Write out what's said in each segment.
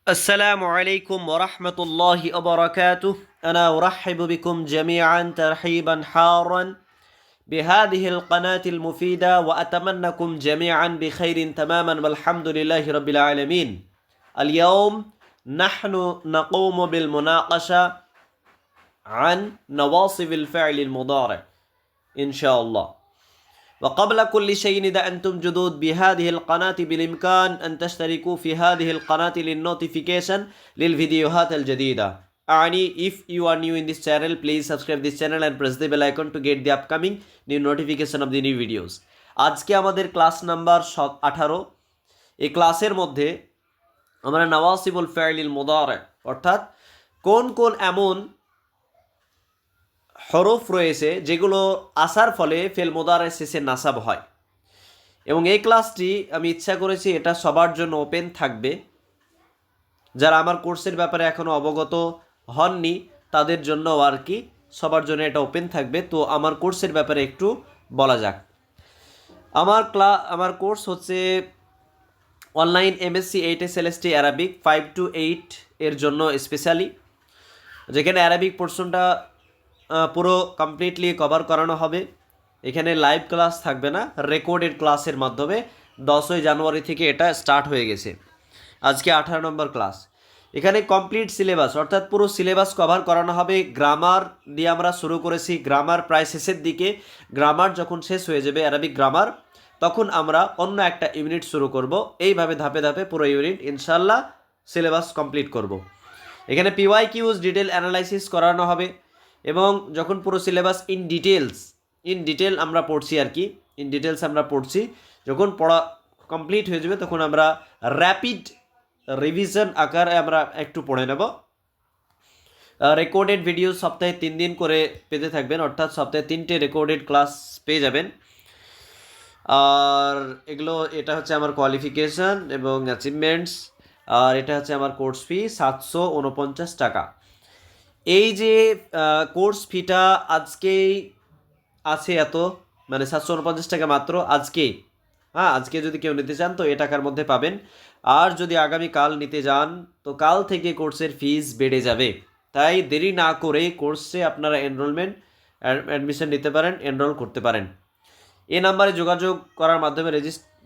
السلام عليكم ورحمة الله وبركاته. أنا أرحب بكم جميعا ترحيبا حارا بهذه القناة المفيدة وأتمنىكم جميعا بخير تماما والحمد لله رب العالمين. اليوم نحن نقوم بالمناقشة عن نواصب الفعل المضارع إن شاء الله. وقبل كل شيء إذا أنتم جدد بهذه القناة بالإمكان أن تشتركوا في هذه القناة للنوتيفيكيشن للفيديوهات الجديدة. if you are new in this channel, please subscribe this channel and press the bell icon to get the upcoming new notification of the new videos. আজকে আমাদের class number 18। এই ক্লাসের মধ্যে আমরা নওয়াসিবুল ফাইলিল মুদারি অর্থাৎ কোন কোন এমন হরফ রয়েছে যেগুলো আসার ফলে ফেল মুদারে শেষে নাসাব হয়, এবং এই ক্লাসটি আমি ইচ্ছা করেছি এটা সবার জন্য ওপেন থাকবে। যারা আমার কোর্সের ব্যাপারে এখনও অবগত হননি তাদের জন্য আর কি সবার জন্য এটা ওপেন থাকবে। তো আমার কোর্সের ব্যাপারে একটু বলা যাক। আমার কোর্স হচ্ছে online MSc HS LST Arabic 5 to 8 এর জন্য স্পেশালি, যেখানে অ্যারাবিক পোর্শনটা পুরো কমপ্লিটলি কভার করানো হবে। এখানে লাইভ ক্লাস থাকবে না, রেকর্ডেড ক্লাসের মাধ্যমে 10ই জানুয়ারি থেকে এটা স্টার্ট হয়ে গেছে। আজকে 18 নম্বর ক্লাস। এখানে কমপ্লিট সিলেবাস অর্থাৎ পুরো সিলেবাস কভার করানো হবে। গ্রামার দিয়ে আমরা শুরু করেছি, গ্রামার প্রায় শেষের দিকে। গ্রামার যখন শেষ হয়ে যাবে অ্যারাবিক গ্রামার, তখন আমরা অন্য একটা ইউনিট শুরু করব। এইভাবে ধাপে ধাপে পুরো ইউনিট ইনশাল্লাহ সিলেবাস কমপ্লিট করব। এখানে PYQs ডিটেল অ্যানালাইসিস করানো হবে, এবং যখন পুরো সিলেবাস ইন ডিটেল আমরা পড়ছি আর কি, ইন ডিটেলস আমরা পড়ছি, যখন পড়া কমপ্লিট হয়ে যাবে তখন আমরা র্যাপিড রিভিশন আকারে আমরা একটু পড়ে নেব। রেকর্ডেড ভিডিও সপ্তাহে 3 দিন করে পেতে থাকবেন, অর্থাৎ সপ্তাহে 3টে রেকর্ডেড ক্লাস পেয়ে যাবেন। আর এগুলো এটা হচ্ছে আমার কোয়ালিফিকেশান এবং অ্যাচিভমেন্টস, আর এটা হচ্ছে আমার কোর্স ফি 749 টাকা। এই যে কোর্স ফিটা আজকেই আছে এত, মানে 749 টাকা মাত্র আজকেই। আজকে যদি কেউ নিতে চান তো এ টাকার মধ্যে পাবেন। আর যদি আগামীকাল নিতে যান তো কাল থেকে কোর্সের ফিস বেড়ে যাবে। তাই দেরি না করে কোর্সে আপনারা অ্যাডমিশন নিতে পারেন, এনরোল করতে পারেন। এই নাম্বারে যোগাযোগ করার মাধ্যমে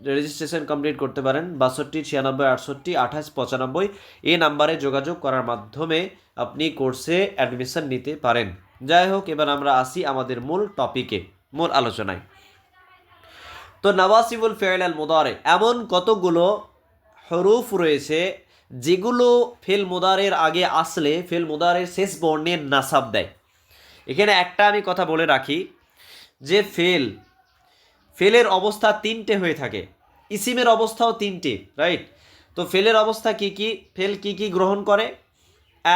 রেজিস্ট্রেশন কমপ্লিট করতে পারেন। 62 96 68 28 95 এই নাম্বারে যোগাযোগ করার মাধ্যমে আপনি কোর্সে অ্যাডমিশন নিতে পারেন। যাই হোক, এবার আমরা আসি আমাদের মূল টপিকে, মূল আলোচনায়। তো নওয়াসিবুল ফি'ল আল মুদারি এমন কতগুলো হরুফ রয়েছে যেগুলো ফেল মুদারের আগে আসলে ফেল মুদারের শেষ বর্ণে নাসাব দেয়। এখানে একটা আমি কথা বলে রাখি যে ফেলের অবস্থা 3টে হয়ে থাকে, ইসিমের অবস্থাও 3টে, রাইট? তো ফেলের অবস্থা কি কি, ফেল কি কি গ্রহণ করে?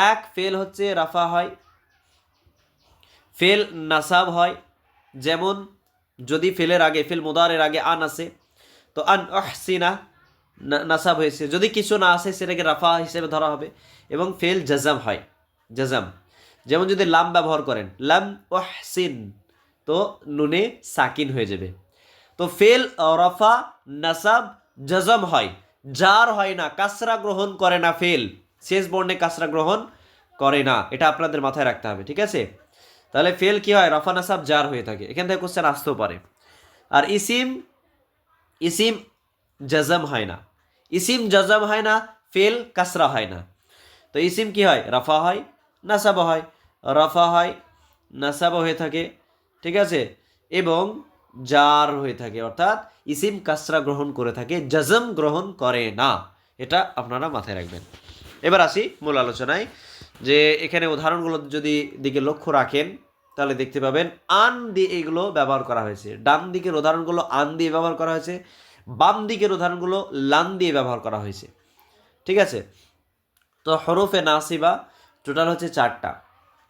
এক, ফেল হচ্ছে রাফা হয়, ফেল নাসাব হয়। যেমন যদি ফেলের আগে ফেল মুদারের আগে আন আসে তো আন আহসিনা নাসাব হয়েছে, যদি কিছু না আসে সেটাকে রাফা হিসেবে ধরা হবে। এবং ফেল জাজাম হয়, জাজাম। যেমন যদি লাম ব্যবহার করেন লাম আহসিন, তো নুনে সাকিন হয়ে যাবে। তো ফেল রফা নাসাব জাজম হয়, জার হয় না, কাসরা গ্রহণ করে না। ফেল শেষ বর্ণে কাসরা গ্রহণ করে না, এটা আপনাদের মাথায় রাখতে হবে, ঠিক আছে? তাহলে ফেল কি হয়? রফা নাসাব জার হয়ে থাকে। এখান থেকে কোশ্চেন আসতেও পারে। আর ইসিম জাজম হয় না, ইসিম জাজম হয় না, ফেল কাসরা হয় না। তো ইসিম কি হয়? রাফা হয়, নাসাব হয়, রাফা হয়, নাসাব হয়ে থাকে, ঠিক আছে, এবং জার হয়ে থাকে, অর্থাৎ ইসিম কাসরা গ্রহণ করে থাকে, জাজম গ্রহণ করে না। এটা আপনারা মাথায় রাখবেন। এবার আসি মূল আলোচনায়, যে এখানে উদাহরণগুলো যদি দিকে লক্ষ্য রাখেন তাহলে দেখতে পাবেন আন দিয়ে এগুলো ব্যবহার করা হয়েছে। ডান দিকের উদাহরণগুলো আন দিয়ে ব্যবহার করা হয়েছে, বাম দিকের উদাহরণগুলো লান দিয়ে ব্যবহার করা হয়েছে, ঠিক আছে? তো হরফে নাসিবা টোটাল হচ্ছে 4টা।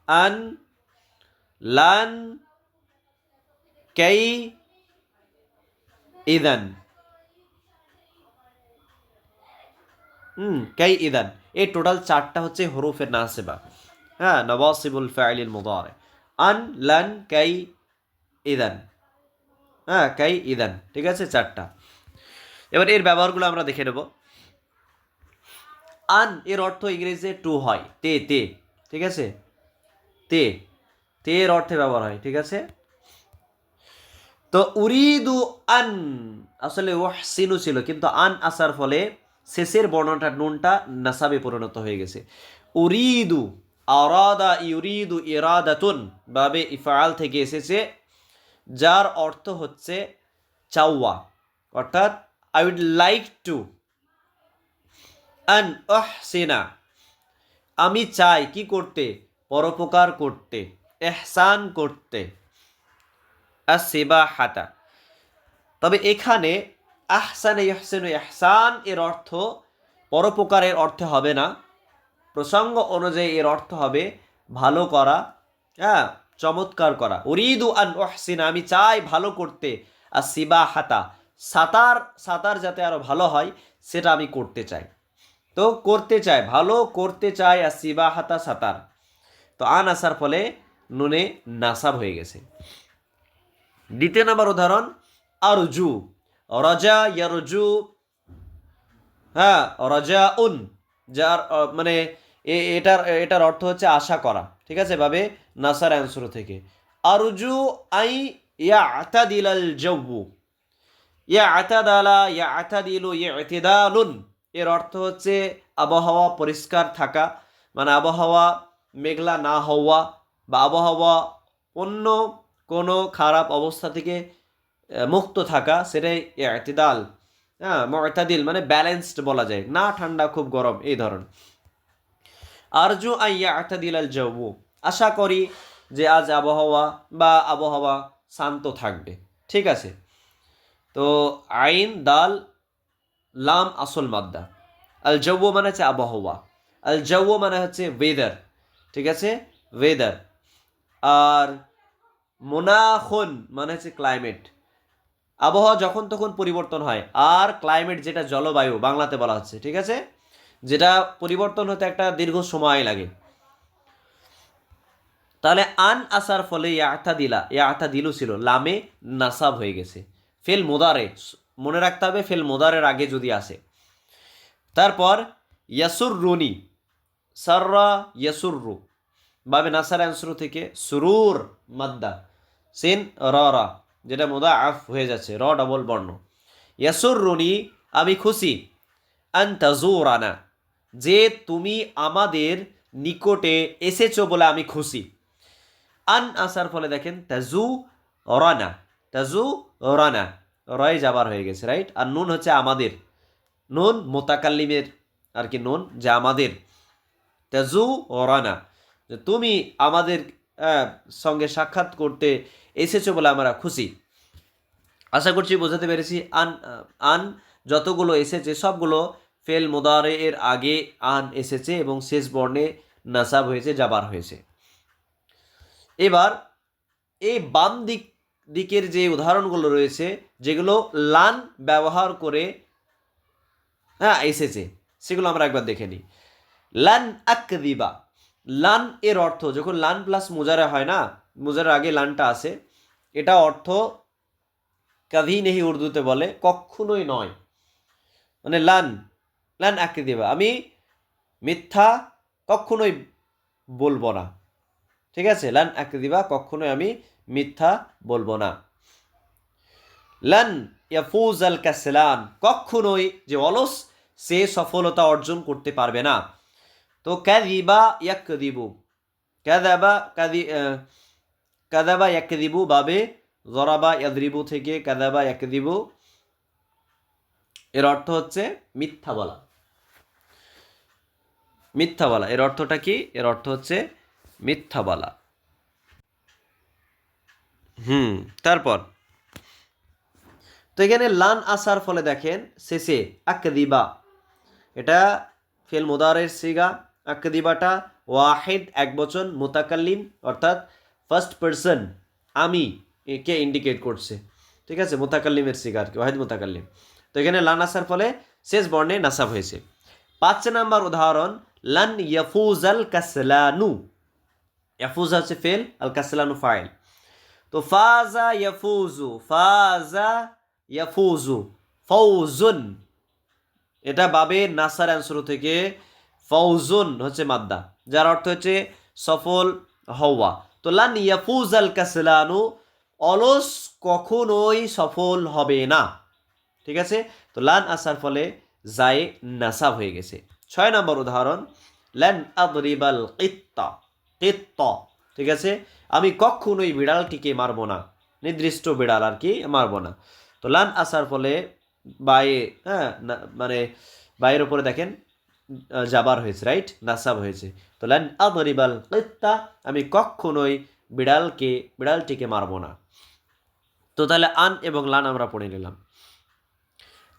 আন, লান, কাই, ইদান। কাই ইদান, এই টোটাল 4টা হচ্ছে হরফে নাসিবা। নওয়াসিবুল ফাইলিল মুদারি। আন, লান, কাই, ইদান। কাই, ইদান, ঠিক আছে, 4টা। এবার এর ব্যবহারগুলো আমরা দেখে নেব। আন এর অর্থ ইংরেজিতে টু হয়, তে তে, ঠিক আছে, তে তে এর অর্থে ব্যবহার হয়, ঠিক আছে। তো উরিদু আন আসলে ওয়াহসিনু ছিল, কিন্তু আন আসার ফলে শেষের বর্ণটা নুনটা নাসাবে পরিণত হয়ে গেছে। উরিদু, আরাদা ইউরিদু ইরাদাতুন বাবে ইফআল থেকে এসেছে, যার অর্থ হচ্ছে চাওয়া, অর্থাৎ আই উড লাইক টু আন আহসিনা, আমি চাই কি করতে, পরোপকার করতে, এহসান করতে, আসিবাহাতা। তবে এখানে আহসানে ইহসানু ইহসান এর অর্থ পরোপকারের অর্থে হবে না, প্রসঙ্গ অনুযায়ী এর অর্থ হবে ভালো করা, হ্যাঁ, চমৎকার করা। উরিদু আন উহসিনা, আমি চাই ভালো করতে, আসিবাহাতা, সাঁতার, সাঁতার যাতে আরো ভালো হয় সেটা আমি করতে চাই। তো করতে চায়, ভালো করতে চায়, আসিবাহাতা সাঁতার। তো আন আসার ফলে নুনে নাসাব হয়ে গেছে। দ্বিতীয় নম্বর উদাহরণ আরজু, রাজা ইয়ারজু, হ্যাঁ, রাজা উন, যার মানে এটার অর্থ হচ্ছে আশা করা, ঠিক আছে, ভাবে নাসার অ্যান্সার থেকে। আরজু আই ইয়াতাদিলাল জাওউ, ইয়াতাদালা ইয়াতাদিলু ইতিদালুন এর অর্থ হচ্ছে আবহাওয়া পরিষ্কার থাকা, মানে আবহাওয়া মেঘলা না হওয়া বা আবহাওয়া অন্য কোনো খারাপ অবস্থা থেকে মুক্ত থাকা, সেটাই ইতিদাল। হ্যাঁ, মুতাদিল মানে ব্যালেন্সড বলা যায়, না ঠান্ডা খুব গরম এই ধরন। আরজু আন ইয়াতাদিল আল জাওউ, আশা করি যে আজ আবহাওয়া বা আবহাওয়া শান্ত থাকবে, ঠিক আছে। তো আইন দাল লাম আসল মাদ্দা, আল জাওউ মানে হচ্ছে আবহাওয়া, আল জাওউ মানে হচ্ছে ওয়েদার, ঠিক আছে, ওয়েদার। আর মুনাখুন মানে হচ্ছে ক্লাইমেট, আবহাওয়া যখন তখন পরিবর্তন হয়, আর ক্লাইমেট যেটা জলবায়ু বাংলাতে বলা হচ্ছে, ঠিক আছে, যেটা পরিবর্তন হতে একটা দীর্ঘ সময় লাগে। তাহলে আন আসার ফলে ইয়াতাদিলু ছিল, লামে নাসাব হয়ে গেছে। ফেল মোদারে, মনে রাখতে হবে ফেল মোদারের আগে যদি আসে। তারপর ইয়াসুররুনি, সাররা ইয়াসুররু বাবে নাসার অ্যান্সার থেকে সুরুর মাদ্দা, সিন রা, যেটা মোদা আফ হয়ে যাচ্ছে, র ডবল বর্ণ। ইয়াসুররুনি আমি খুশি, আন তাজুরানা যে তুমি আমাদের নিকটে এসেছো বলে আমি খুশি। আন আসার ফলে দেখেন তাজু রানা, তাজু রানা, রয় যাবার হয়ে গেছে, রাইট। আর নুন হচ্ছে আমাদের, নুন মোতাকাল্লিমের আর কি নুন, যে আমাদের, তাজু রানা যে তুমি আমাদের সঙ্গে সাক্ষাৎ করতে এসেছো বলে আমরা খুশি। আশা করছি বোঝাতে পেরেছি। আন আন যতগুলো এসেছে সবগুলো ফেল মোদারে এর আগে আন এসেছে এবং শেষ বর্ণে নাসাব হয়েছে, জাবার হয়েছে। এবার এই বাম দিকের যে উদাহরণগুলো রয়েছে, যেগুলো লান ব্যবহার করে এসেছে, সেগুলো আমরা একবার দেখে নিই। লান আকদিবা, লান এর অর্থ যখন লান প্লাস মুজারা হয় না, মুজারার আগে লানটা আসে, এটা অর্থ কভি নেহি উর্দুতে বলে কখনোই নয়, মানে লান, লান আকদিবা আমি মিথ্যা কখনোই বলবো না, ঠিক আছে, লান আকদিবা কখনোই আমি মিথ্যা বলবো না। লান ইয়াফুজ আল কাসলান, কখনোই যে অলস সে সফলতা অর্জন করতে পারবে না। তো কাযিবা ইয়াকযিবু, কাযাবা ইয়াকযিবু বাবে যরাবা ইয়াদরিবু থেকে কাযাবা ইয়াকযিবু এর অর্থ হচ্ছে মিথ্যা বলা, মিথ্যা বলা। এর অর্থটা কি? এর অর্থ হচ্ছে মিথ্যা বলা। তারপর তো এখানে লান আসার ফলে দেখেন শেষে আকদিবা, এটা ফেল মুদারের সিগা। আকদিবাটা ওয়াহিদ এক বচন, মুতাকাল্লিম অর্থাৎ ফার্স্ট পারসন আমি কে ইন্ডিকেট করছে, ঠিক আছে, মুতাকাল্লিমের সিগা আর কি, ওয়াহিদ মুতাকাল্লিম। তো এখানে লান আসার ফলে শেষ বর্ণে নাসাব হয়েছে। 5 নম্বর উদাহরণ লান ইয়াফুজ আল কাসলানু, ইয়াফুজ হচ্ছে ফেল, আল কাসলানু ফাইল। তো ফাজা ইয়াফুজু, ফাজা ইয়াফুজু, ফৌজুন, এটা বাবে নাসার অ্যান্সার থেকে ফৌজুন হচ্ছে মাদ্দা, যার অর্থ হচ্ছে সফল হওয়া। তো লান ইয়াফুজাল কাসলানু, অলস কখনোই সফল হবে না। ঠিক আছে, তো লান আসার ফলে জায়ে নাসাব হয়ে গেছে। 6 নম্বর উদাহরণ, লান আদরিবাল কিত্তা, কিত্তা, ঠিক আছে, আমি কখনোই বিড়ালটিকে মারবো না, নির্দিষ্ট বিড়াল আর কি মারবো না। তো লান আসার ফলে বায়ে, হ্যাঁ, মানে বায়ের উপরে দেখেন জাবার হয়েছে, রাইট, নাসাব হয়েছে। তো লান আদরিবাল কিত্তা, আমি কখনোই বিড়ালটিকে মারবো না। তো তাহলে আন এবং লান আমরা পড়ে নিলাম।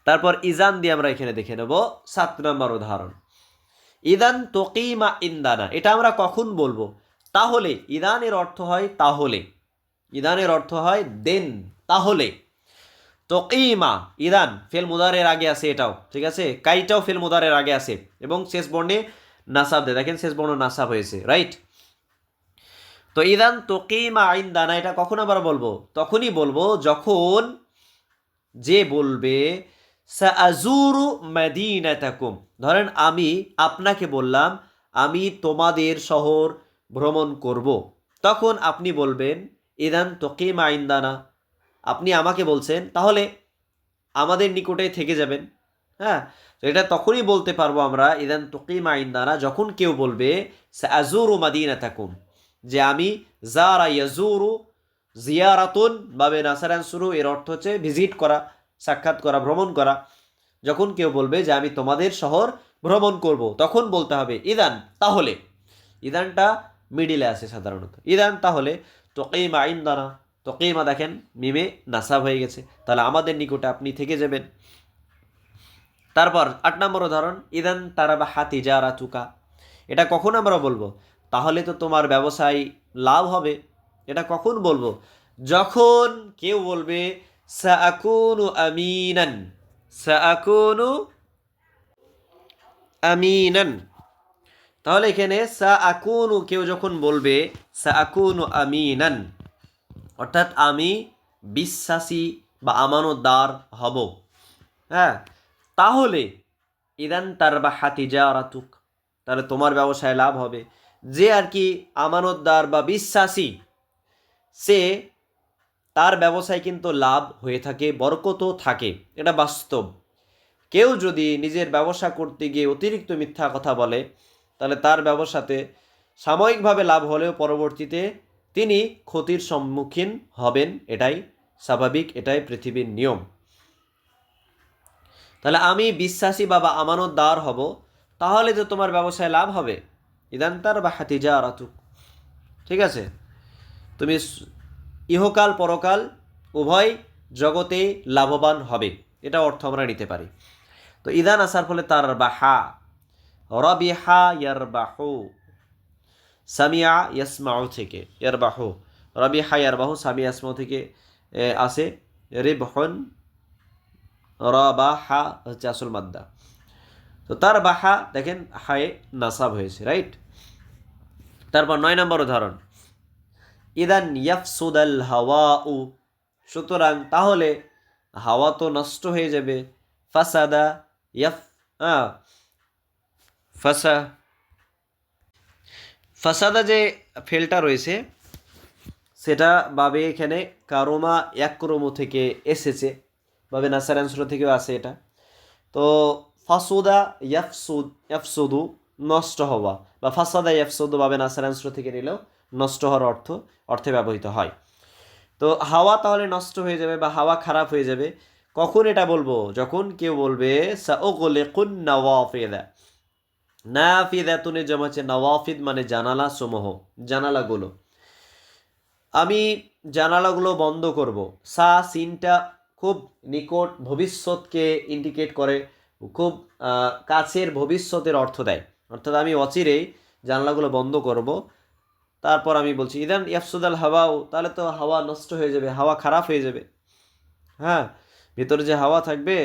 তারপর ইজান দিয়ে আমরা এখানে দেখে নেব 7 নম্বর উদাহরণ, ইদান তোকিমা ইন্দানা, এটা আমরা কখন বলবো? তাহলে, ইদানের অর্থ হয় তাহলে, ইদানের অর্থ হয় দেন, তাহলে। তোকিমা, ইদান ফেল মুদারের আগে আছে, এটাও ঠিক আছে, কাইটাও ফেল মুদারের আগে আছে এবং শেষ বর্ণে নাসাব দেয়, দেখেন শেষ বর্ণ নাসাব হয়েছে, রাইট। তো ইদান তোকিমা ইন্দানা, এটা কখন আবার বলবো? তখনই বলবো যখন যে বলবে সাআজুরু মাদিনাতাকুম, ধরেন আমি আপনাকে বললাম আমি তোমাদের শহর ভ্রমণ করব, তখন আপনি বলবেন ইদান তোকিমা ইন্দানা, আপনি আমাকে বলছেন তাহলে আমাদের নিকটে থেকে যাবেন। হ্যাঁ, তো এটা তখনই বলতে পারবো আমরা ইদান তোকিমা ইন্দানা, যখন কেউ বলবে সাআজুরু মাদিনাতাকুম, যে আমি জারা ইয়াজুরু, জিয়ারাতুন বাবে নাসারান শুরু, এর অর্থ হচ্ছে ভিজিট করা, সাক্ষাৎ করা, ভ্রমণ করা। যখন কেউ বলবে যে আমি তোমাদের শহর ভ্রমণ করব, তখন বলতে হবে ইদান, তাহলে। ইদানটা মিডিলে আছে সাধারণত, ইদান তাহলে তোকিমা ইন্দানা, তোকিমা দেখেন মিমে নাসাব হয়ে গেছে, তাহলে আমাদের নিকটে আপনি থেকে যাবেন। তারপর 8 নম্বর উদাহরণ, ইদান তারাবাহা তিজারাতুকা, এটা কখন আমরা বলবো? তাহলে তো তোমার ব্যবসায় লাভ হবে, এটা কখন বলবো? যখন কেউ বলবে সাআকুনু আমিনান, সাআকুনু আমিনান, তাহলে এখানে সাআকুনু কেউ যখন বলবে সাআকুনু আমিনান, অর্থাৎ আমি বিশ্বাসী বা আমানতদার হব। হ্যাঁ, তাহলে ইদান তারবাহা তিজারাতুক, তাহলে তোমার ব্যবসায় লাভ হবে। যে আর কি আমানতদার বা বিশ্বাসী, সে তার ব্যবসায় কিন্তু লাভ হয়ে থাকে, বরকতও থাকে, এটা বাস্তব। কেউ যদি নিজের ব্যবসা করতে গিয়ে অতিরিক্ত মিথ্যা কথা বলে, তাহলে তার ব্যবসাতে সাময়িকভাবে লাভ হলেও পরবর্তীতে তিনি ক্ষতির সম্মুখীন হবেন, এটাই স্বাভাবিক, এটাই পৃথিবীর নিয়ম। তাহলে আমি বিশ্বাসী বাবা আমানতদার হব, তাহলে তো তোমার ব্যবসায় লাভ হবে। ইদান তারবাহা তিজারাতুক, ঠিক আছে, তুমি ইহকাল পরকাল উভয় জগতে লাভবান হবে, এটা অর্থ আমরা নিতে পারি। তো ইদান আসার ফলে তারবাহা, রবিহা ইয়ারবাহু, সামিয়া ইয়াসমাউ থেকে, ইয়ারবাহু, রবিহা ইয়ারবাহু, সামিয়া ইয়াসমাউ থেকে আসে, রিবহুন, রবাহা হচ্ছে আসল মাদ্দা। তো তারবাহা দেখেন হায়ে নাসাব হয়েছে, রাইট। তারপর 9 নম্বর উদাহরণ, ইদান ইয়াফসুদাল হাওয়াউ, সুতরাং তাহলে হাওয়া তো নষ্ট হয়ে যাবে। ফাসাদা ইয়াফ, ফাসা, ফাসাদা যে ফেলটা রয়েছে সেটা বাবে এখানে কারোমা একরোমো থেকে এসেছে, বাবে নাসারাংশ থেকেও আসে এটা। তো ফাসুদা ইয়াফসুদ, ইয়াফসুদু নষ্ট হওয়া, বা ফাসাদা ইয়াফসুদু বাবে নাসারাংশ থেকে নিলেও নষ্ট হওয়ার অর্থে ব্যবহৃত হয়। তো হাওয়া তাহলে নষ্ট হয়ে যাবে বা হাওয়া খারাপ হয়ে যাবে, কখন এটা বলবো? যখন কেউ বলবে সাউগলিকুন নাওয়াফিদা, নাফিদাতুনের জমা হচ্ছে নওয়াফিদ, মানে জানালা সমূহ, জানালাগুলো, আমি জানালাগুলো বন্ধ করব। সা সিনটা খুব নিকট ভবিষ্যৎকে ইন্ডিকেট করে, খুব কাছের ভবিষ্যতের অর্থ দেয়, অর্থাৎ আমি অচিরেই জানালাগুলো বন্ধ করব। তারপর আমি বলছি ইদান ইয়াফসুদাল হাওয়াও, তাহলে তো হাওয়া নষ্ট হয়ে যাবে, হাওয়া খারাপ হয়ে যাবে। হ্যাঁ, ভিতরে যে হাওয়া থাকবে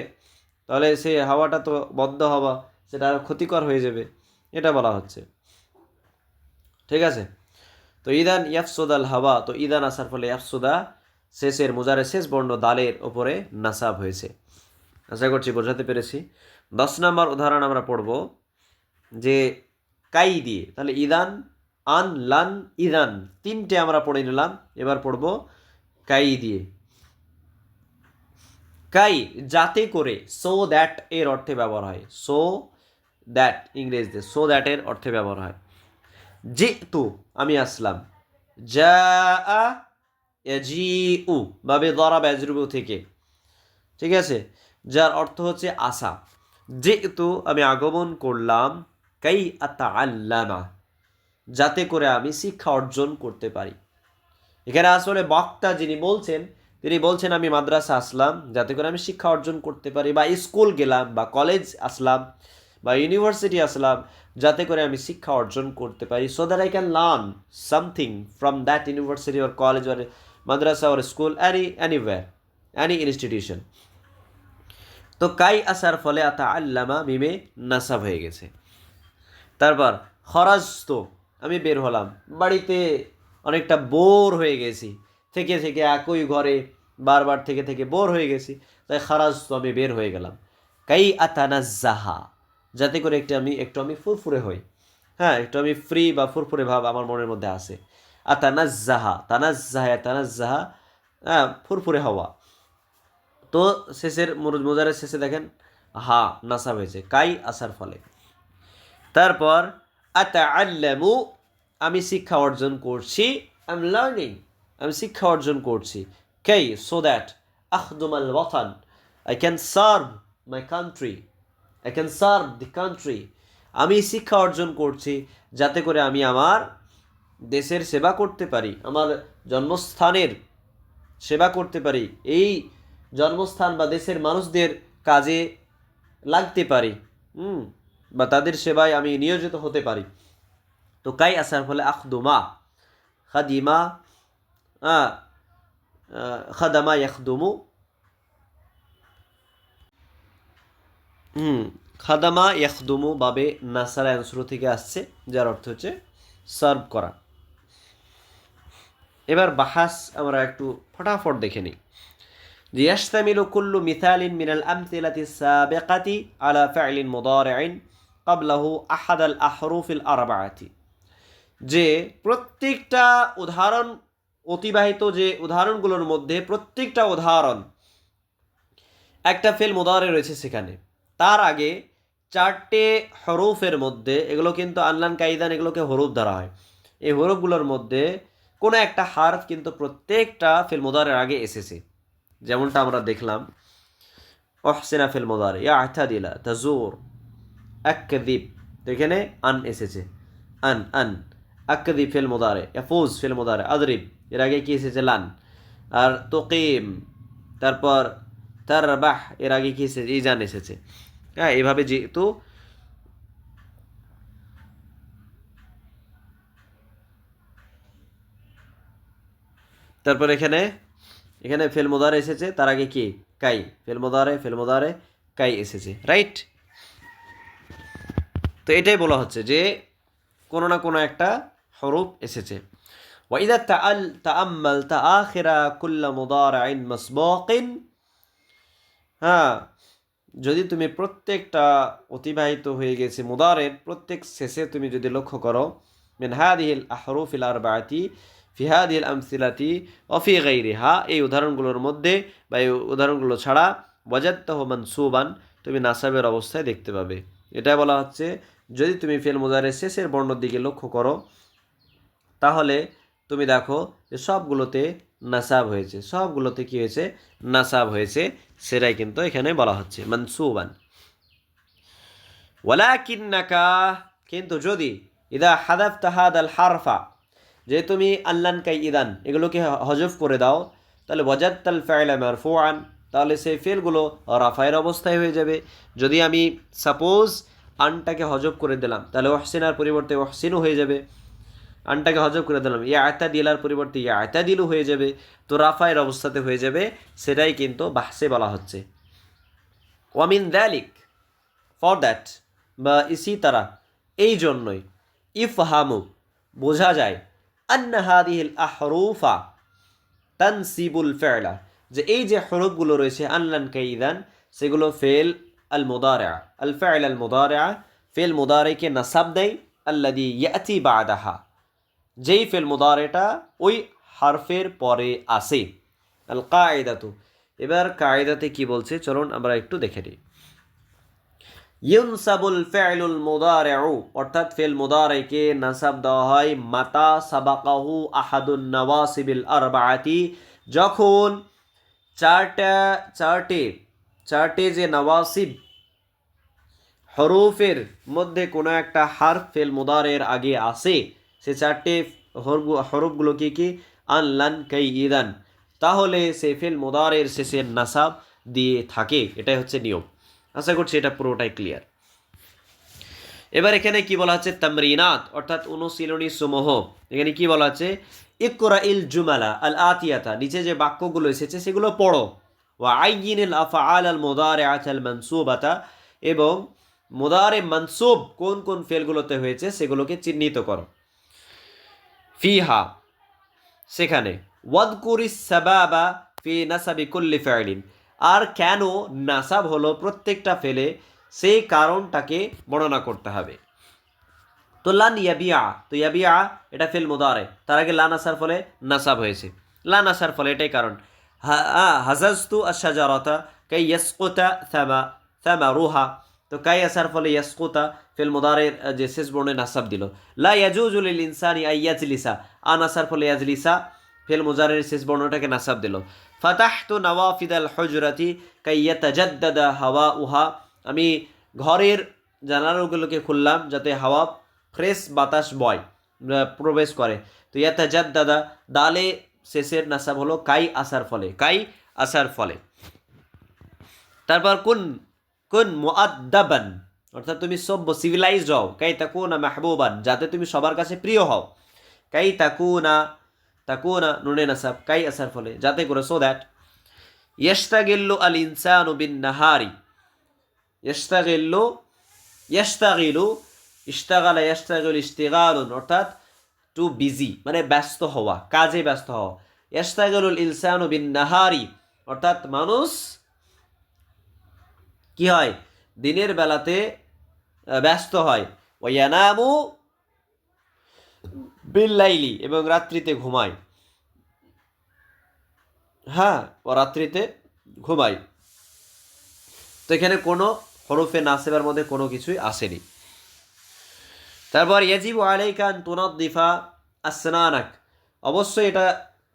তাহলে সেই হাওয়াটা তো বদ্ধ হাওয়া, সেটা আরও ক্ষতিকর হয়ে যাবে, এটা বলা হচ্ছে। ঠিক আছে, তো ইদান ইয়াফসুদাল হাওয়া, তো ইদান আসার ফলে ইয়াফসুদা শেষের মুজারের শেষ বর্ণ দালের ওপরে নাসাব হয়েছে। আশা করছি বোঝাতে পেরেছি। 10 নম্বর উদাহরণ আমরা পড়ব, যে কাই দিয়ে, তাহলে ইদান, আন, লান, ইদান, তিনটে আমরা পড়ে নিলাম। এবার পড়ব কাই দিয়ে। কাই যাতে করে, সো দ্যাট এর অর্থে ব্যবহার হয়। সো দ্যাট ইংরেজিতে সো দ্যাট এর অর্থে ব্যবহার হয়। জিতু আমি আসলাম, যা ইয়াজিউ বাবে দরাবা ইয়াজরুবু থেকে, ঠিক আছে, যার অর্থ হচ্ছে আসা। যেহেতু আমি আগমন করলাম, কাই আতাআল্লামা যাতে করে আমি শিক্ষা অর্জন করতে পারি। এখানে আসলে বক্তা যিনি বলছেন, তিনি বলছেন আমি মাদ্রাসা আসলাম যাতে করে আমি শিক্ষা অর্জন করতে পারি, বা স্কুল গেলাম, বা কলেজ আসলাম, বা ইউনিভার্সিটি আসলাম যাতে করে আমি শিক্ষা অর্জন করতে পারি, so that I can learn something from that university or college or Madrasa or school, anywhere, any institution. তো কাই আসার ফলে আতা আল্লামা মিমে নাসাব হয়ে গেছে। তারপর খরাজ তো আমি বের হলাম, বাড়িতে অনেকটা বোর হয়ে গেছি, থেকে থেকে একই ঘরে বারবার থেকে থেকে বোর হয়ে গেছি, তাই খারাজ তো আমি বের হয়ে গেলাম। কাই আতানাজ্জাহা যাতে করে একটু আমি ফুরফুরে হই, হ্যাঁ, একটু আমি ফ্রি বা ফুরফুরে ভাব আমার মনের মধ্যে আসে। আতানাজ্জাহা, তানাজ্জাহা, হ্যাঁ, ফুরফুরে হওয়া। তো শেষের মোজারের শেষে দেখেন হা নাসাব হয়েছে কাই আসার ফলে। তারপর আতাআল্লামু আমি শিক্ষা অর্জন করছি, আই এম লার্নিং, আমি শিক্ষা অর্জন করছি। কাই সো দ্যাট আখদুমাল ওয়াতান I can serve my country, I can serve the country, আমি শিক্ষা অর্জন করছি যাতে করে আমি আমার দেশের সেবা করতে পারি, আমার জন্মস্থানের সেবা করতে পারি, এই জন্মস্থান বা দেশের মানুষদের কাজে লাগতে পারি, বা তাদের সেবায় আমি নিয়োজিত হতে পারি। তো কাই আসার ফলে আখদুমা, খাদিমা, খাদামা ইয়াখদুমু, খাদামা ইয়াখদুমু বাবে নাসারা অ্যান্সর থেকে আসছে, যার অর্থ হচ্ছে সার্ভ করা। এবার বাহাস আমরা একটু ফটাফট দেখে নিই। يشتمل كل مثال من الأمثلة السابقة على فعل مضارع قبله أحد الأحرف الأربعة, যে প্রত্যেকটা উদাহরণ, অতিবাহিত যে উদাহরণগুলোর মধ্যে প্রত্যেকটা উদাহরণ একটা ফেল মুদারে রয়েছে সেখানে, তার আগে চারটে হরফের মধ্যে, এগুলো কিন্তু আনলান কাইদান এগুলোকে হরফ ধরা হয়, এই হরফগুলোর মধ্যে কোনো একটা হারফ কিন্তু প্রত্যেকটা ফেল মুদারের আগে এসেছে। যেমনটা আমরা দেখলাম অহসিনা ফিল মুদারি ইয়াতাদিলা তাজুর আকযিব, এখানে আন এসেছে, আন আন। আকযিব ফিল মুদারি, ইয়াফুজ ফিল মুদারি, আদরিব এর আগে কি এসেছে লান। আর তুকিম, তারপর তারবাহ এর আগে কি এসেছে ইজান এসেছে। হ্যাঁ, এভাবে যেহেতু তারপর এখানে ফেল মুদারে এসেছে, তার আগে কি কাই, ফেল মুদারে কাই এসেছে, রাইট। তো এটাই বলা হচ্ছে যে কোনো না কোনো একটা হরফ এসেছে। وإذا تأملت آخر كل مضارع مسبوق, হ্যাঁ, যদি তুমি প্রত্যেকটা অতিবাহিত হয়ে গেছে মুদারের প্রত্যেক শেষে তুমি যদি লক্ষ্য করো, মিন হাদিহিল আহরুফিল আরবাআতি ফি হাদিহিল আমসিলাতি ওয়া ফি গায়রিহা, এই উদাহরণগুলোর মধ্যে বা এই উদাহরণগুলো ছাড়া, ওয়াজাদতাহু মানসুবান তুমি নাসাবের অবস্থায় দেখতে পাবে। এটা বলা হচ্ছে যদি তুমি ফেল মুদারের শেষের বর্ণের দিকে লক্ষ্য করো, তাহলে তুমি দেখো যে সবগুলোতে নাসাব হয়েছে, সবগুলোতে কি হয়েছে নাসাব হয়েছে, সেটাই কিন্তু এখানে বলা হচ্ছে মানসুবান। ওয়ালাকিন্নাকা কিন্তু যদি, ইদা হাদাফতা হাদাল হারফা, যে তুমি আল্লান কাই ইদান এগুলোকে হজফ করে দাও, তাহলে ওয়াজাদতাল ফাইলা মারফুআন, তাহলে সেই ফেলগুলো রাফায়ের অবস্থায় হয়ে যাবে। যদি আমি সাপোজ আনটাকে হজফ করে দিলাম, তাহলে ওহসিনার পরিবর্তে ওহসিনু হয়ে যাবে। আনটাকে হজব করে দিলাম, আয়তা দিলার পরিবর্তে আয়তা দিলু হয়ে যাবে, তো রাফায়ের অবস্থাতে হয়ে যাবে, সেটাই কিন্তু বাহসে বলা হচ্ছে। ওয়ামিন দ্যালিক, ফর দ্যাট, বা ইসি তারা, এই জন্যই, ইফহামু বোঝা যায়, আন্না হাদিহিল আহরুফা তানসিবুল ফেলা, যে এই যে হরফগুলো রয়েছে আনলান কাইদান, সেগুলো ফেল আল মুদারিআ, আল ফাইল আল মুদারিআ ফেল মুদারেকে নাসাব দেয় আল্লাযী ইয়াতি বাদাহা, যেই ফেল মুদারেটা ওই হারফের পরে আসে। আল কায়দাতু, এবার কায়দাতে কি বলছে চলুন আমরা একটু দেখে নিই। ইউনসাবুল ফি'লুল মুদারিউ, অর্থাৎ ফেল মুদারিকে নাসাব দেওয়া হয় মাতা সাবাকাহু আহাদুন নওয়াসিবিল আরবাআতি, যখন চারটে যে নওয়াসিব হরফের মধ্যে কোনো একটা হারফ ফেল মুদারের আগে আসে, সে চারটে হরফগুলো কি আন লান কাই ইদান, তাহলে সে ফেল মুদারের শেষে নাসাব দিয়ে থাকে। এটাই হচ্ছে নিয়ম। আশা করছি এটা পুরোটাই ক্লিয়ার। এবার এখানে কি বলা হচ্ছে তামরিনাত, অর্থাৎ অনুশীলনী সমূহ। এখানে কি বলা হচ্ছে ইকরা ইল জুমালা আল আতিয়াতা, নিচে যে বাক্যগুলো এসেছে সেগুলো পড়ো। ওয়া আইয়িনিল আফআল আল মুদারিআত আল মানসুবাতা, এবং মুদারে মানসুব কোন কোন ফেলগুলোতে হয়েছে সেগুলোকে চিহ্নিত করো। ফিহা, সেখানে। ওয়াদকুরিস সাবাবা ফি নাসাবি কুল্লি ফাইলিন, আর কেন নাসাব হলো প্রত্যেকটা ফেলে সেই কারণটাকে বর্ণনা করতে হবে। তো লান ইয়াবিয়া, তো ইয়াবিয়া এটা ফেল মুদারে, তার আগে লান আসার ফলে নাসাব হয়েছে। লান আসার ফলে এটাই কারণ। হাজাজতু আশ-শাজারাতা কাই ইয়াসকুতা থামারুহা, তো কাই আসার ফলে ইয়াসকুতা ফেল মুদারের যে শেষ বর্ণে নাসাব দিল। লা ইয়াজুজু লিল ইনসানি আই ইয়াজলিসা, আন আসার ফলে ইয়াজলিসা ফেল মুজারের শেষ বর্ণটাকে নাসাব দিল। ফাতাহতু নওয়াফিদাল হুজরাতি কাই ইয়াতাজাদ্দাদা হাওয়াউহা, আমি ঘরের জানালাগুলোকে খুললাম যাতে হাওয়া ফ্রেশ বাতাস বয় প্রবেশ করে। তো ইয়াতাজাদ্দাদা দালে শেষের নাসাব হলো কাই আসার ফলে, কাই আসার ফলে। তারপর কুন কুন মুআদ্দাবান, অর্থাৎ তুমি সভ্য সিভিলাইজড হও। কাই তাকুনা মাহবুবান, যাতে তুমি সবার কাছে প্রিয় হও। কাই তাকুনা নুনে নাসাব, কাই আসার ফলে, যাতে করে, সো দ্যাট। ইয়াশতাগিল্লু আল ইনসানু বিন নাহারি, ইয়াশতাগিল্লু ইশতাগালা ইয়াশতাগিলু ইশতিগালুন, অর্থাৎ টু বিজি মানে ব্যস্ত হওয়া, কাজে ব্যস্ত হওয়া। ইয়াশতাগিলুল ইনসানু বিন নাহারি, অর্থাৎ মানুষ কি হয় দিনের বেলাতে ব্যস্ত হয়। ওয়ায়ানামু বিল্লাইলি, এবং রাত্রিতে ঘুমায়। হ্যাঁ, ও রাত্রিতে ঘুমায়। তো এখানে কোনো হরফে নাসিবার মধ্যে কোনো কিছুই আসেনি। তারপর ইয়াজিবু আলাইকা আন তুনাদ্দিফা আসনানাক, অবশ্যই এটা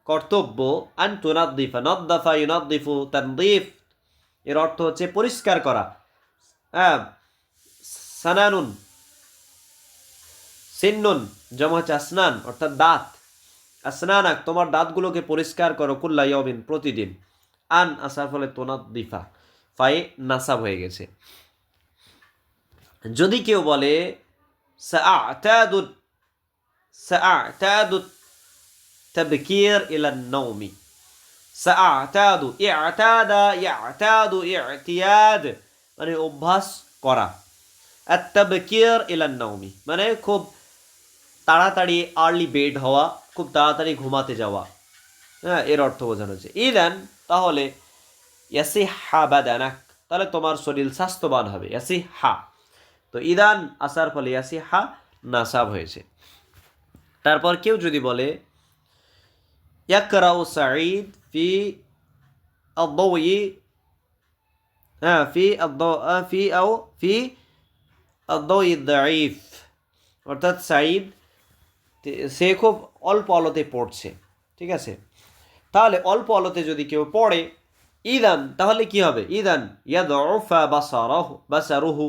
কর্তব্য। আন তুনাদ্দিফা, নদ্দাফা ইউনাদ্দিফু তানদীফ, এর অর্থ হচ্ছে পরিষ্কার করা। হ্যাঁ, সানানুন সিন্নুন জমা হচ্ছে আসনান, অর্থাৎ দাঁত। আসনানাক, তোমার দাঁতগুলোকে পরিষ্কার করো। কুল্লা ইয়াউমিন, প্রতিদিন। আন আসার ফলে তুনাদ্দিফা ফায়ে নাসাব হয়ে গেছে। যদি কেউ বলে সাআতাদু তাবকির ইলা নাওমি, সাআতাদু ইআতাদা ইয়াতাদু ইআতিয়াদ মানে অভ্যাস করা। আত তাবকির ইলা নাওমি মানে খুব তাড়াতাড়ি আর্লি বেড হওয়া, খুব তাড়াতাড়ি ঘুমাতে যাওয়া। হ্যাঁ, এর অর্থ বোঝানো হচ্ছে। ইদান, তাহলে ইয়াসিহা বাদানাক, তাহলে তোমার শরীর স্বাস্থ্যবান হবে। ইয়াসিহা, তো ইদান আসার ফলে ইয়াসিহা নাসাব হয়েছে। তারপর কেউ যদি বলে ইয়াকরাউ সাঈদ ফি আদ-দাওয়ি, হ্যাঁ ফি আদ-দাওয়ি দাঈফ, অর্থাৎ সাঈদ সে খুব অল্প আলোতে পড়ছে। ঠিক আছে, তাহলে অল্প আলোতে যদি কেউ পড়ে ইদান, তাহলে কি হবে? ইদান ইয়াদউফা বাসারুহু,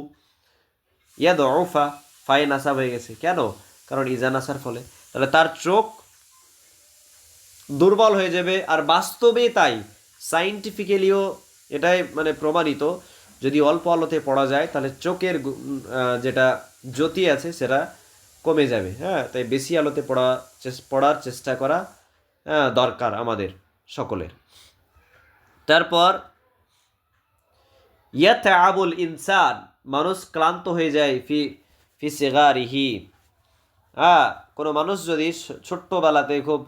ইয়াদউফা ফায়ে নাসাব হয়ে গেছে। কেন? কারণ ইজান আসার ফলে। তাহলে তার চোখ দুর্বল হয়ে যাবে। আর বাস্তবে তাই, সাইন্টিফিক্যালিও এটাই মানে প্রমাণিত, যদি অল্প আলোতে পড়া যায় তাহলে চোখের যেটা জ্যোতি আছে সেটা কমে যাবে। হ্যাঁ, তাই বেশি আলোতে পড়ার চেষ্টা করা দরকার আমাদের সকলের। তারপর ইয়াতআবুল ইনসান, মানুষ ক্লান্ত হয়ে যায়। ফি সিগারিহি, কোনো মানুষ যদি ছোট্টবেলাতে খুব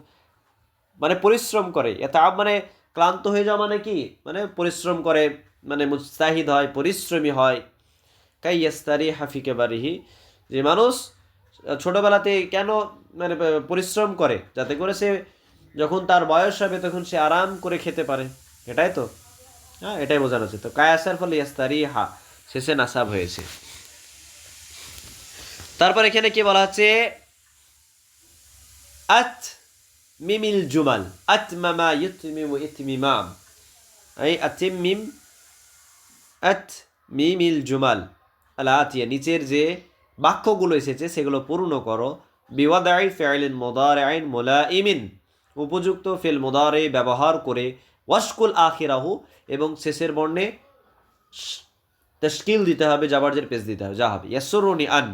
মানে পরিশ্রম করে, ইয়াতআব মানে ক্লান্ত হয়ে যাওয়া মানে কি, মানে পরিশ্রম করে, মানে মুস্তাহিদ হয়, পরিশ্রমী হয়। কাই ইয়াস্তারিহা ফি কিবারিহি, যে মানুষ ছোটবেলাতে কেন মানে পরিশ্রম করে, যাতে করে সে যখন তার বয়স হবে তখন সে আরাম করে খেতে পারে, এটাই তো। হ্যাঁ, এটাই বোঝানো হচ্ছে। তো কায় আসার ফলে ইয়াস্তারিহা শেষে নাসাব হয়েছে। তারপর এখানে কি বলা হচ্ছে, আত মিমিল জুমাল, আত মামা ইউতমিমু ইতমিমাম, এই আতিমিম আত মিমিল জুমাল আল আতিয়া, নিচের যে বাক্যগুলো এসেছে সেগুলো পূর্ণ করো, বিওয়াদাই ফিআলিন মুদারিইন মুলাইমিন, উপযুক্ত ফিল মুদারি ব্যবহার করে, ওয়াশকুল আখিরাহু, এবং শেষের বর্ণে তশকিল দিতে হবে, জাবারজের পেশ দিতে হবে, যা হবে ইয়াসুরুনি আন,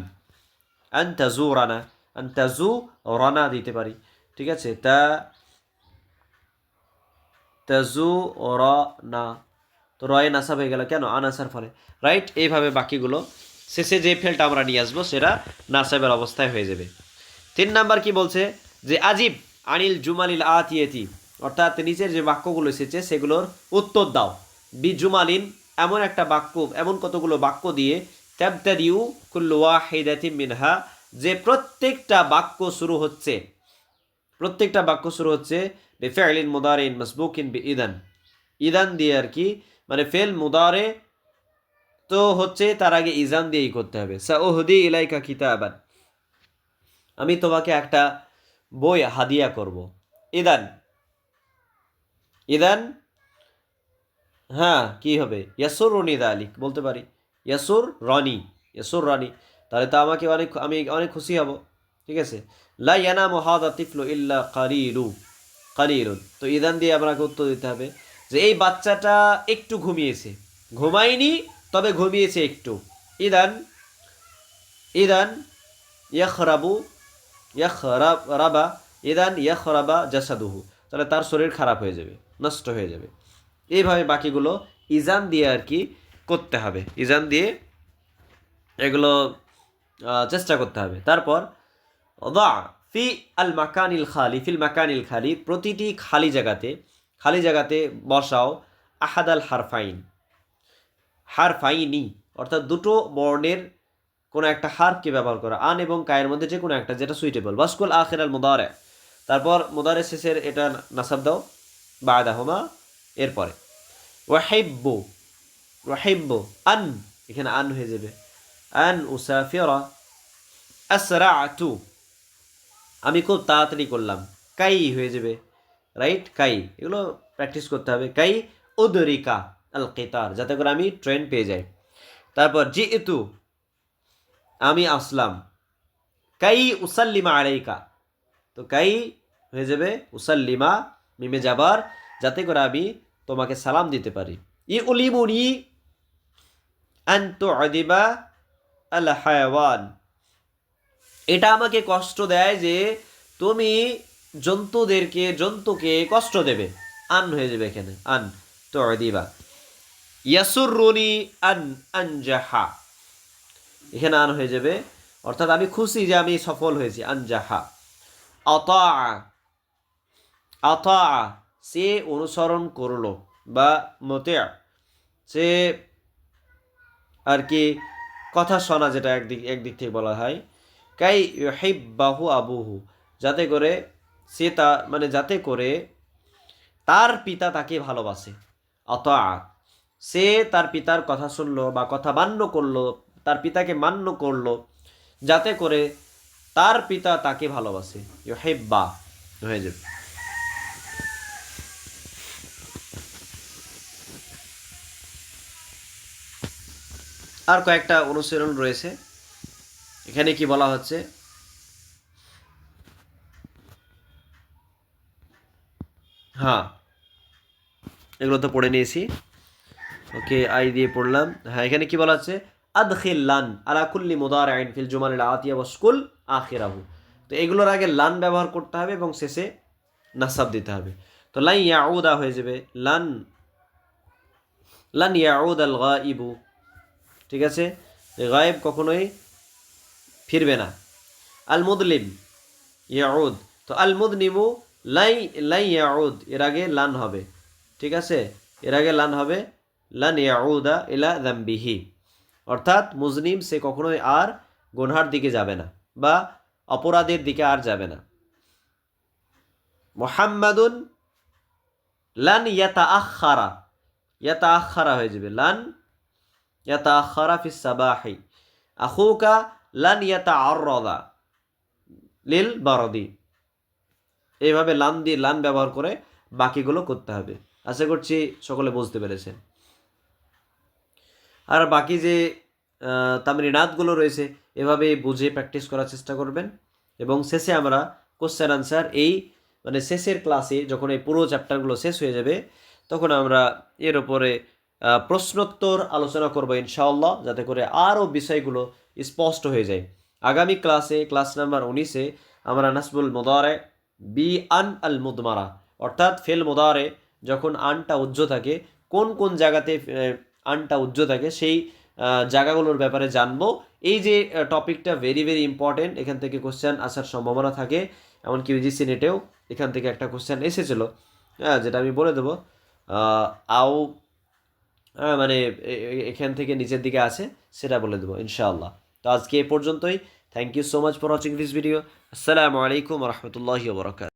আন তাজুরানা, আন তাজুরানা দিতে পারি, ঠিক আছে, তাজুরানা, তো রয়ে নাসাব হয়ে গেল কেন, আনাসার ফলে, রাইট। এইভাবে বাকিগুলো শেষে যে ফেলটা আমরা নিয়ে আসবো সেটা নাসাবের অবস্থায় হয়ে যাবে। 3 নাম্বার কি বলছে, যে আজিব আনিল জুমালিল আতিয়াতি, অর্থাৎ নিচের যে বাক্যগুলো এসেছে সেগুলোর উত্তর দাও, বি জুমালিন, এমন একটা বাক্য, এমন কতগুলো বাক্য দিয়ে, তাবতাদিউ কুল্লু ওয়াহিদাতিন মিনহা, যে প্রত্যেকটা বাক্য শুরু হচ্ছে বিফিআলিন মুদারিন মাসবুকিন বিইদান, ইদান দিয়ে আর কি, মানে ফেল মুদারে তো হচ্ছে তার আগে ইজান দিয়েই করতে হবে। সাউহদি ইলাইকা কিতাবান, আমি তোমাকে একটা বই হাদিয়া করব। ইদান, ইদান, হ্যাঁ কি হবে, ইয়াসুর রনি দালিক বলতে পারি, ইয়াসুর রনি, ইয়াসুর রনি, তাহলে তো আমাকে আমি অনেক খুশি হব, ঠিক আছে। লা ইয়ানামু হাদা তিফলু ইল্লা কালিলুন, তো ইদান দিয়ে আপনাকে উত্তর দিতে হবে যে এই বাচ্চাটা একটু ঘুমিয়েছে, ঘুমায়নি তবে ঘুমিয়েছে একটু। ইদান, ইদান ইয়াখরাবু, ইয়াখরাবা, ইদান ইয়াখরাবা জাসাদুহু, তাহলে তার শরীর খারাপ হয়ে যাবে, নষ্ট হয়ে যাবে। এইভাবে বাকিগুলো ইজান দিয়ে আর কি করতে হবে, ইজান দিয়ে এগুলো চেষ্টা করতে হবে। তারপর দা ফি আল মাকানিল খালি, ফিল মাকানিল খালি, প্রতিটি খালি জায়গাতে বসাও, আহাদ আল হারফাইনি, অর্থাৎ দুটো বর্ণের কোনো একটা হারফকে ব্যবহার করা, আন এবং কায়ের মধ্যে যে কোনো একটা যেটা সুইটেবল, ওয়াসকুল আখির আল মুদারে, তারপর মুদারে শেষের এটা নাসাব দাও, বাদাহুমা, এরপরে ওয়াহিব্বু, ওয়াহিব্বু আন, এখানে আন হয়ে যাবে, আন উসাফিরা, আসরাআতু, আমি খুব তাড়াতাড়ি করলাম, কাই হয়ে যাবে, রাইট, কাই, এগুলো প্র্যাকটিস করতে হবে। কাই উদরিকা আল কিতার, যাতে করে আমি ট্রেন পেয়ে যাই। তারপর জিইতু, আমি আসলাম, কাই উসাল্লিমা আলাইকা, তো কাই হয়ে যাবে উসাল্লিমা, মিমে যাবার, যাতে করে আমি তোমাকে সালাম দিতে পারি। ই উলিমুনি আন তুআদিবা আল হায়াওয়ান, এটা আমাকে কষ্ট দেয় যে তুমি জন্তুকে কষ্ট দেবে, আন হয়ে যাবে এখানে, আন তুআদিবা। ইয়াসুরুনি আন আনজাহা, এখানে আন হয়ে যাবে, অর্থাৎ আমি খুশি যে আমি সফল হয়েছি, আনজাহা। আতা, আতা সে অনুসরণ করলো, বা মতে সে আর কি কথা শোনা, যেটা একদিক থেকে বলা হয়। কাই ইউহিব্বাহু আবুহু, যাতে করে সে মানে যাতে করে তার পিতা তাকে ভালোবাসে। আতা, সে তার পিতার কথা শুনলো বা কথা মান্য করলো, তার পিতাকে মান্য করলো, যাতে করে তার পিতা তাকে ভালোবাসে, ইউহিব্বা হয়ে যাবে। আর কয়েকটা অনুশীলন রয়েছে, এখানে কি বলা হচ্ছে, হ্যাঁ এগুলো তো পড়ে নিয়েছি, ওকে আই দিয়ে পড়লাম। হ্যাঁ এখানে কি বলা হচ্ছে, আদখিল লান আলা কুল্লি মুদারিইন ফিল জুমালিল আতিয়া ওয়াশকুল আখিরাহু, তো এগুলোর আগে লান ব্যবহার করতে হবে এবং শেষে নাসাব দিতে হবে। তো লাই ইয়াউদা হয়ে যাবে, লান, লান ইয়াউদ আল গাইবু, ঠিক আছে, গায়েব কখনোই ফিরবে না। আল মুদলিম ইয়াউদ, তো আল মুদনিমু লাই ইয়াউদ, এর আগে লান হবে, ঠিক আছে, এর আগে লান হবে, লান ইয়াউদা ইলা যামবিহি, অর্থাৎ মুজনিম সে কখনোই আর গুনহার দিকে যাবে না বা অপরাধের দিকে আর যাবে না। মুহাম্মাদুন লান ইয়াতাআখারা, ইয়াতাআখারা হয়ে যাবে লান ইয়াতাআখারা ফিস সাবাহি, আখুকা লান ইয়াতাআররাদা লিল বারদি। এইভাবে লান দিয়ে লান ব্যবহার করে বাকিগুলো করতে হবে। আশা করছি সকলে বুঝতে পেরেছেন। আর বাকি যে তামরিনাতগুলো রয়েছে এভাবে বুঝে প্র্যাকটিস করার চেষ্টা করবেন। এবং শেষে আমরা কোশ্চেন আনসার এই মানে শেষের ক্লাসে যখন এই পুরো চ্যাপ্টারগুলো শেষ হয়ে যাবে তখন আমরা এর ওপরে প্রশ্নোত্তর আলোচনা করবো ইনশাআল্লাহ, যাতে করে আরও বিষয়গুলো স্পষ্ট হয়ে যায়। আগামী ক্লাসে ক্লাস নাম্বার 19-এ আমরা নাসবুল মুদারে বি আন আল মুদমারা, অর্থাৎ ফেল মুদারে যখন আনটা উজ্জ থাকে কোন কোন জায়গাতে আনটা উজ্জ থাকে সেই জায়গাগুলোর ব্যাপারে জানবো। এই যে টপিকটা ভেরি ভেরি ইম্পর্টেন্ট, এখান থেকে কোশ্চেন আসার সম্ভাবনা থাকে। এমনকি ইউজিসি নেটেও এখান থেকে একটা কোশ্চেন এসেছিলো, যেটা আমি বলে দেবো। আও মানে এখান থেকে নিচের দিকে আছে, সেটা বলে দেবো ইনশাআল্লাহ। তো আজকে এ পর্যন্তই। Thank you so much for watching this video. আসসালামু আলাইকুম রহমতুল্লাহি ওয়া বারাকাতুহু।